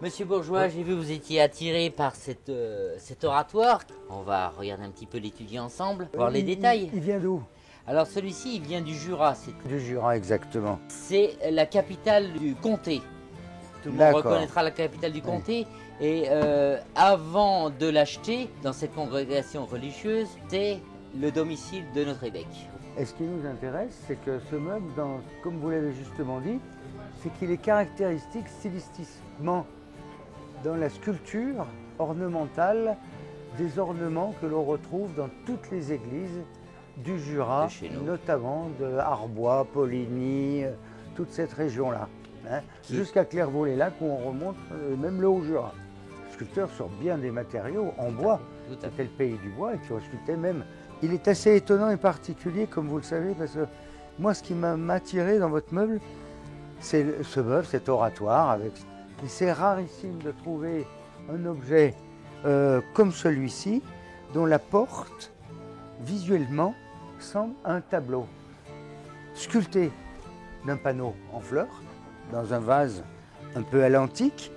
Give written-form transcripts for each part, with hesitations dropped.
Monsieur Bourgeois, j'ai vu que vous étiez attiré par cet oratoire. On va regarder un petit peu l'étudier ensemble, voir les détails. Il vient d'où? Alors celui-ci, il vient du Jura. Du Jura, exactement. C'est la capitale du comté. Tout le monde reconnaîtra la capitale du comté. Oui. Et avant de l'acheter, dans cette congrégation religieuse, c'est le domicile de notre évêque. Et ce qui nous intéresse, c'est que ce meuble, comme vous l'avez justement dit, c'est qu'il est caractéristique stylistiquement dans la sculpture ornementale des ornements que l'on retrouve dans toutes les églises du Jura, notamment de Arbois, Poligny, toute cette région-là, hein, jusqu'à Clairvaux-les-Lacs où on remonte même le Haut-Jura. Sculpteur sur bien des matériaux en bois, c'était le pays du bois et qui sculptait même. Il est assez étonnant et particulier, comme vous le savez, parce que moi, ce qui m'a attiré dans votre meuble, c'est ce meuble, cet oratoire. C'est rarissime de trouver un objet comme celui-ci, dont la porte, visuellement, semble un tableau sculpté d'un panneau en fleurs, dans un vase un peu à l'antique,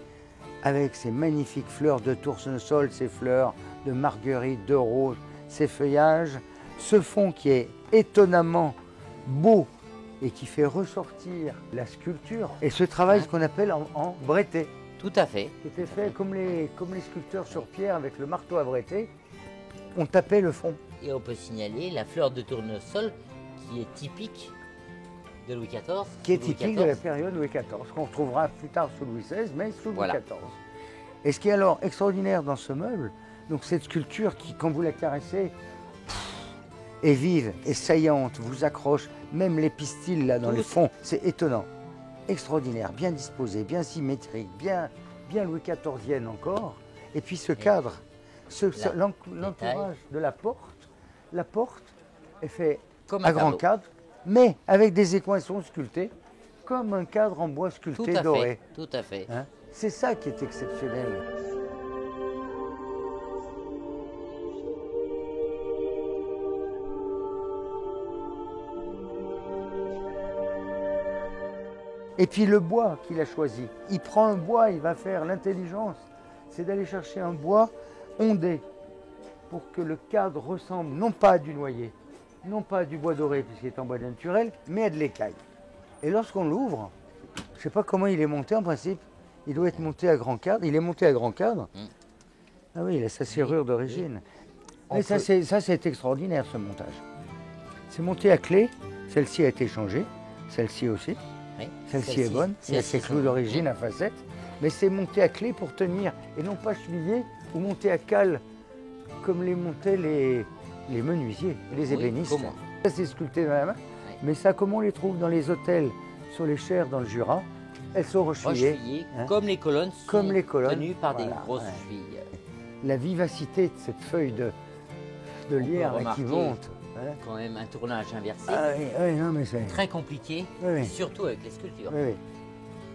avec ces magnifiques fleurs de tournesol, ces fleurs de marguerite, de rose, ces feuillages, ce fond qui est étonnamment beau et qui fait ressortir la sculpture. Et ce travail, ce qu'on appelle en bretté. Tout à fait. Qui était fait comme les sculpteurs sur pierre avec le marteau à bretter, on tapait le fond. Et on peut signaler la fleur de tournesol qui est typique de Louis XIV. Qui est typique de la période Louis XIV, qu'on retrouvera plus tard sous Louis XVI, mais sous Louis XIV. Et ce qui est alors extraordinaire dans ce meuble, donc cette sculpture qui, quand vous la caressez, est vive et saillante, vous accroche, même les pistils là dans les fonds, c'est étonnant, extraordinaire, bien disposé, bien symétrique, bien Louis XIVienne encore. Et puis ce cadre, l'entourage de la porte est fait à grand cadre, mais avec des équations sculptées, comme un cadre en bois sculpté doré. Tout à fait. Hein? C'est ça qui est exceptionnel. Et puis le bois qu'il a choisi. Il prend un bois, il va faire l'intelligence, c'est d'aller chercher un bois ondé pour que le cadre ressemble non pas à du noyer, non pas à du bois doré puisqu'il est en bois naturel, mais à de l'écaille. Et lorsqu'on l'ouvre, je ne sais pas comment il est monté en principe, il doit être monté à grand cadre. Il est monté à grand cadre. Ah oui, il a sa serrure d'origine. Mais ça c'est extraordinaire ce montage. C'est monté à clé, celle-ci a été changée, celle-ci aussi. Oui, celle-ci est bonne, il y a ses clous d'origine à facettes, mais c'est monté à clé pour tenir, et non pas chevillé ou monté à cale, comme les montaient les menuisiers, les ébénistes. Ça c'est sculpté dans la main, mais ça comme on les trouve dans les hôtels sur les chairs dans le Jura, elles sont rechevillées. Hein, comme les colonnes sont tenues par des grosses chevilles. La vivacité de cette feuille de lierre qui monte. Quand même un tournage inversé, non, mais c'est très compliqué, surtout avec les sculptures.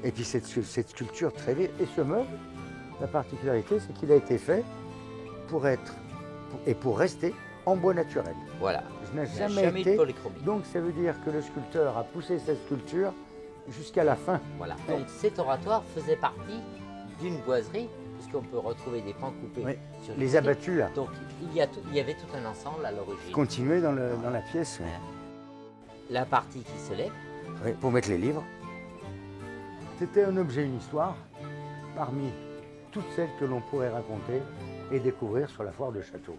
Et puis cette sculpture très vive. Et ce meuble, la particularité, c'est qu'il a été fait pour être et pour rester en bois naturel. Voilà. Il n'a jamais été. Donc ça veut dire que le sculpteur a poussé cette sculpture jusqu'à la fin. Voilà. Donc cet oratoire faisait partie d'une boiserie, puisqu'on peut retrouver des pans coupés sur les abattus là. Donc il y avait tout un ensemble à l'origine. Continuez dans la pièce. La partie qui se lève. Oui, pour mettre les livres. C'était un objet, une histoire, parmi toutes celles que l'on pourrait raconter et découvrir sur la foire de Château.